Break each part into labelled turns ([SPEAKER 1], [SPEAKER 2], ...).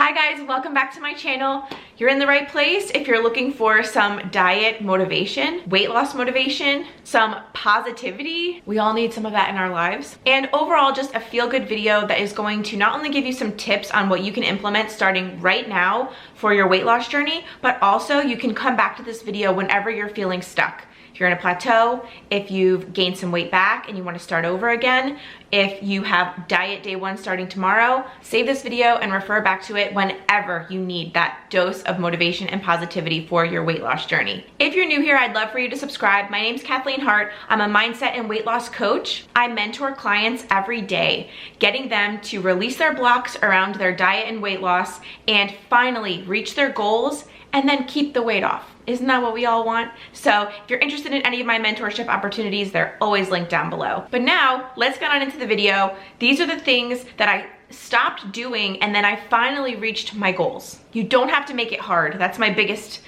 [SPEAKER 1] Hi guys, welcome back to my channel. You're in the right place if you're looking for some diet motivation, weight loss motivation, some positivity. We all need some of that in our lives. And overall, just a feel-good video that is going to not only give you some tips on what you can implement starting right now for your weight loss journey, but also you can come back to this video whenever you're feeling stuck. If you're in a plateau, if you've gained some weight back and you want to start over again, if you have diet day one starting tomorrow, save this video and refer back to it whenever you need that dose of motivation and positivity for your weight loss journey. If you're new here, I'd love for you to subscribe. My name's Hart. I'm a mindset and weight loss coach. I mentor clients every day, getting them to release their blocks around their diet and weight loss and finally reach their goals and then keep the weight off. Isn't that what we all want? So if you're interested in any of my mentorship opportunities, they're always linked down below. But now let's get on into the video. These are the things that I stopped doing and then I finally reached my goals. You don't have to make it hard. That's my biggest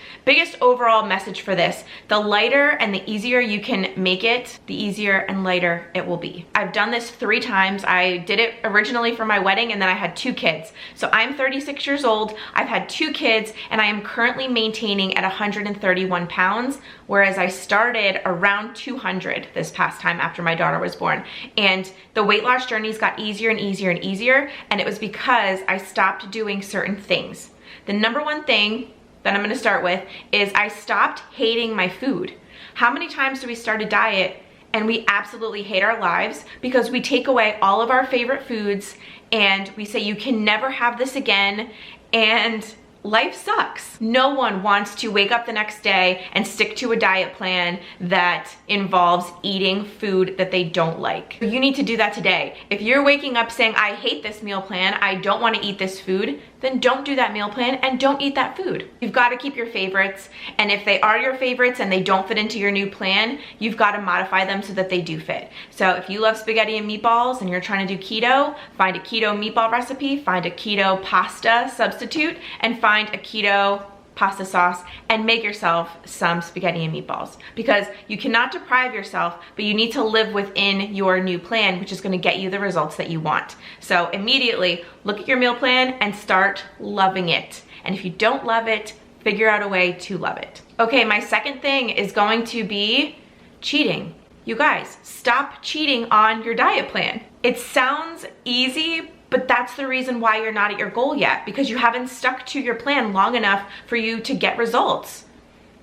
[SPEAKER 1] overall message for this. The lighter and the easier you can make it, the easier and lighter it will be. I've done this 3 times. I did it originally for my wedding and then I had 2 kids. So I'm 36 years old, I've had 2 kids, and I am currently maintaining at 131 pounds, whereas I started around 200 this past time after my daughter was born. And the weight loss journeys got easier and easier and easier, and it was because I stopped doing certain things. The number one thing that I'm gonna start with is I stopped hating my food. How many times do we start a diet and we absolutely hate our lives because we take away all of our favorite foods and we say you can never have this again, and life sucks. No one wants to wake up the next day and stick to a diet plan that involves eating food that they don't like. You need to do that today. If you're waking up saying, I hate this meal plan, I don't want to eat this food, then don't do that meal plan and don't eat that food. You've got to keep your favorites, and if they are your favorites and they don't fit into your new plan, you've got to modify them so that they do fit. So if you love spaghetti and meatballs and you're trying to do keto, find a keto meatball recipe, find a keto pasta substitute, and find a keto pasta sauce and make yourself some spaghetti and meatballs, because you cannot deprive yourself, but you need to live within your new plan, which is going to get you the results that you want. So immediately look at your meal plan and start loving it. And if you don't love it, figure out a way to love it. Okay, my second thing is going to be cheating. You guys, stop cheating on your diet plan. It sounds easy, but that's the reason why you're not at your goal yet, because you haven't stuck to your plan long enough for you to get results.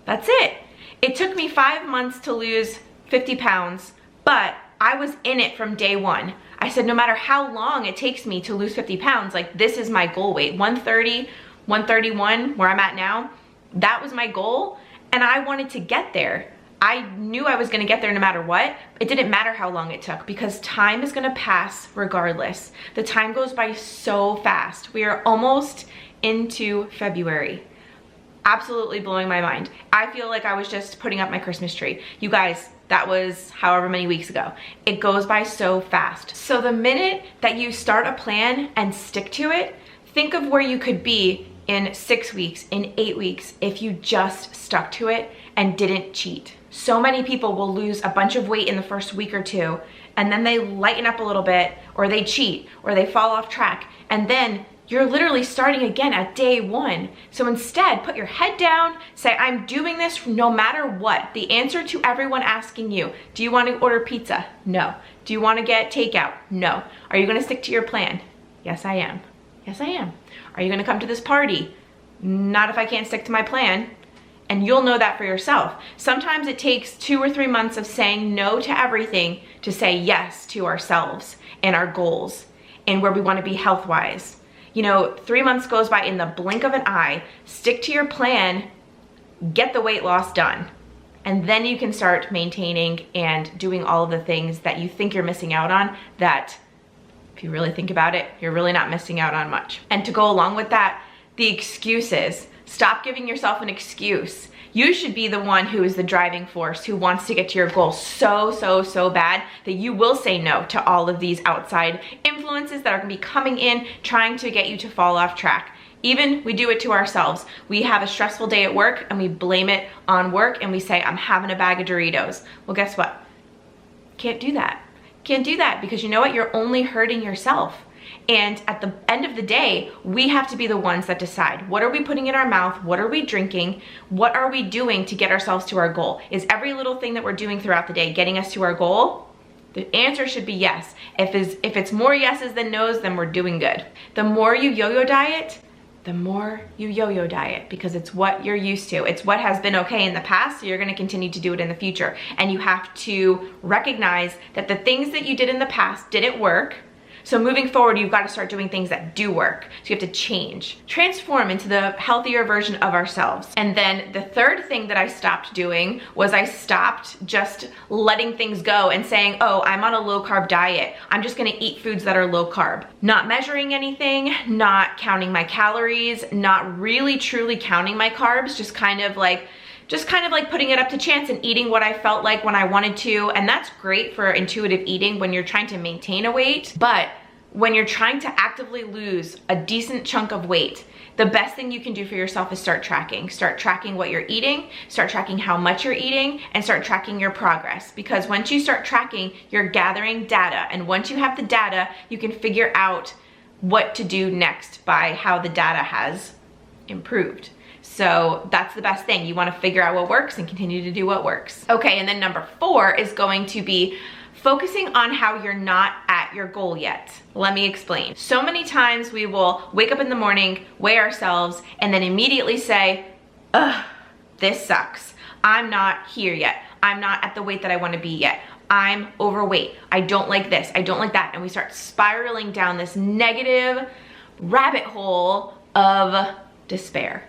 [SPEAKER 1] That's it. It took me 5 months to lose 50 pounds, but I was in it from day one. I said, no matter how long it takes me to lose 50 pounds, like, this is my goal weight. 130, 131, where I'm at now, that was my goal, and I wanted to get there. I knew I was gonna get there no matter what. It didn't matter how long it took, because time is gonna pass regardless. The time goes by so fast. We are almost into February. Absolutely blowing my mind. I feel like I was just putting up my Christmas tree. You guys, that was however many weeks ago. It goes by so fast. So the minute that you start a plan and stick to it, think of where you could be in 6 weeks, in 8 weeks, if you just stuck to it and didn't cheat. So many people will lose a bunch of weight in the first week or 2, and then they lighten up a little bit, or they cheat, or they fall off track, and then you're literally starting again at day 1. So instead, put your head down, say, I'm doing this no matter what. The answer to everyone asking you, do you want to order pizza? No. Do you want to get takeout? No. Are you going to stick to your plan? Yes, I am. Yes, I am. Are you going to come to this party? Not if I can't stick to my plan. And you'll know that for yourself. Sometimes it takes 2 or 3 months of saying no to everything to say yes to ourselves and our goals and where we want to be health-wise. You know, 3 months goes by in the blink of an eye. Stick to your plan, get the weight loss done, and then you can start maintaining and doing all of the things that you think you're missing out on, that if you really think about it, you're really not missing out on much. And to go along with that, the excuses. Stop giving yourself an excuse. You should be the one who is the driving force, who wants to get to your goal so bad that you will say no to all of these outside influences that are gonna be coming in, trying to get you to fall off track. Even we do it to ourselves. We have a stressful day at work and we blame it on work and we say, I'm having a bag of Doritos. Well, guess what? Can't do that. Can't do that, because you know what? You're only hurting yourself. And at the end of the day, we have to be the ones that decide, what are we putting in our mouth? What are we drinking? What are we doing to get ourselves to our goal? Is every little thing that we're doing throughout the day getting us to our goal? The answer should be yes. If it's more yeses than nos, then we're doing good. The more you yo-yo diet, the more you yo-yo diet, because it's what you're used to. It's what has been okay in the past, so you're gonna continue to do it in the future. And you have to recognize that the things that you did in the past didn't work. So moving forward, you've got to start doing things that do work. So you have to change, transform into the healthier version of ourselves. And then the third thing that I stopped doing was I stopped just letting things go and saying, oh, I'm on a low carb diet. I'm just gonna eat foods that are low carb. Not measuring anything, not counting my calories, not really truly counting my carbs, just kind of like putting it up to chance and eating what I felt like when I wanted to. And that's great for intuitive eating when you're trying to maintain a weight. But when you're trying to actively lose a decent chunk of weight, the best thing you can do for yourself is start tracking. Start tracking what you're eating, start tracking how much you're eating, and start tracking your progress. Because once you start tracking, you're gathering data. And once you have the data, you can figure out what to do next by how the data has improved. So that's the best thing. You want to figure out what works and continue to do what works. Okay, and then number 4 is going to be focusing on how you're not at your goal yet. Let me explain. So many times we will wake up in the morning, weigh ourselves, and then immediately say, ugh, this sucks. I'm not here yet. I'm not at the weight that I want to be yet. I'm overweight. I don't like this. I don't like that. And we start spiraling down this negative rabbit hole of despair.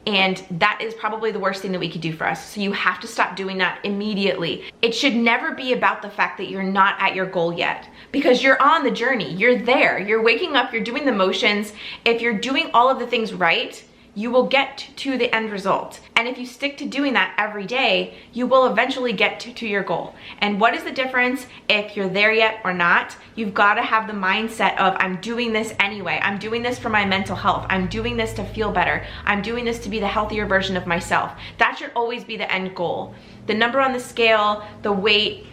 [SPEAKER 1] And that is probably the worst thing that we could do for us. So you have to stop doing that immediately. It should never be about the fact that you're not at your goal yet, because you're on the journey. You're there. You're waking up. You're doing the motions. If you're doing all of the things right, you will get to the end result. And if you stick to doing that every day, you will eventually get to your goal. And what is the difference if you're there yet or not? You've got to have the mindset of, I'm doing this anyway. I'm doing this for my mental health. I'm doing this to feel better. I'm doing this to be the healthier version of myself. That should always be the end goal. The number on the scale, the weight,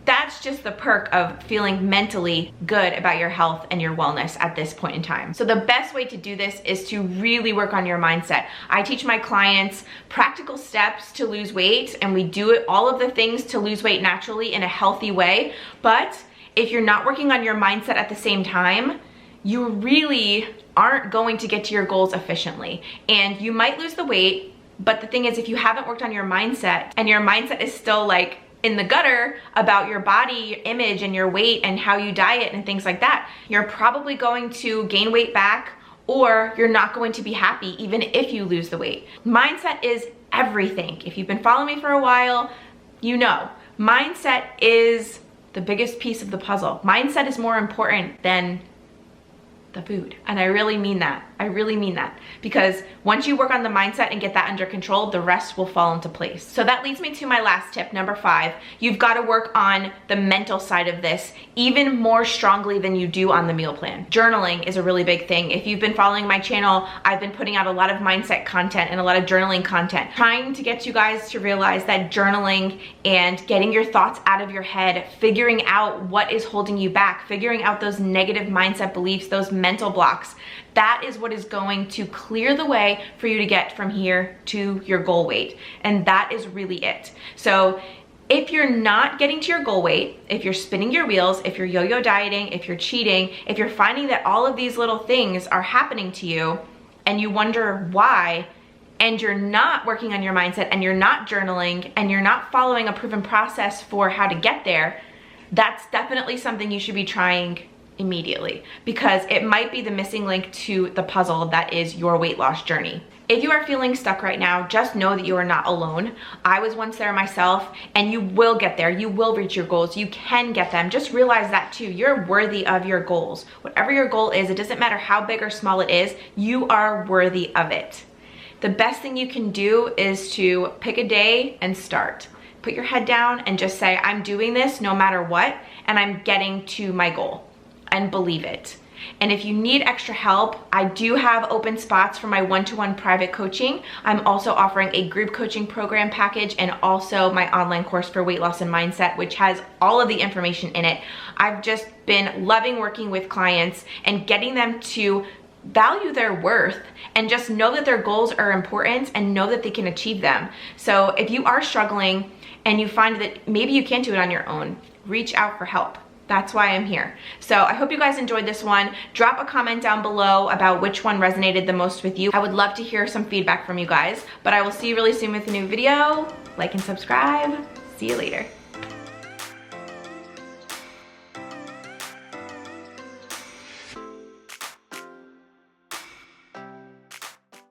[SPEAKER 1] that's just the perk of feeling mentally good about your health and your wellness at this point in time. So the best way to do this is to really work on your mindset. I teach my clients practical steps to lose weight, and we do it all of the things to lose weight naturally in a healthy way. But if you're not working on your mindset at the same time, you really aren't going to get to your goals efficiently. And you might lose the weight, but the thing is, if you haven't worked on your mindset and your mindset is still like in the gutter about your body, your image, and your weight and how you diet and things like that, you're probably going to gain weight back, or you're not going to be happy even if you lose the weight. Mindset is everything. If you've been following me for a while, you know, mindset is the biggest piece of the puzzle. Mindset is more important than the food. And I really mean that. I really mean that. Because once you work on the mindset and get that under control, the rest will fall into place. So that leads me to my last tip, number 5. You've got to work on the mental side of this even more strongly than you do on the meal plan. Journaling is a really big thing. If you've been following my channel, I've been putting out a lot of mindset content and a lot of journaling content, trying to get you guys to realize that journaling and getting your thoughts out of your head, figuring out what is holding you back, figuring out those negative mindset beliefs, those mental blocks, that is what is going to clear the way for you to get from here to your goal weight. And that is really it. So if you're not getting to your goal weight, if you're spinning your wheels, if you're yo-yo dieting, if you're cheating, if you're finding that all of these little things are happening to you and you wonder why, and you're not working on your mindset, and you're not journaling, and you're not following a proven process for how to get there, that's definitely something you should be trying immediately, because it might be the missing link to the puzzle that is your weight loss journey. If you are feeling stuck right now, just know that you are not alone. I was once there myself, and you will get there. You will reach your goals. You can get them. Just realize that too. You're worthy of your goals. Whatever your goal is, it doesn't matter how big or small it is, you are worthy of it. The best thing you can do is to pick a day and start. Put your head down and just say, I'm doing this no matter what, and I'm getting to my goal. And believe it. And if you need extra help, I do have open spots for my one-to-one private coaching. I'm also offering a group coaching program package and also my online course for weight loss and mindset, which has all of the information in it. I've just been loving working with clients and getting them to value their worth and just know that their goals are important and know that they can achieve them. So if you are struggling and you find that maybe you can't do it on your own, reach out for help. That's why I'm here. So I hope you guys enjoyed this one. Drop a comment down below about which one resonated the most with you. I would love to hear some feedback from you guys, but I will see you really soon with a new video. Like and subscribe. See you later.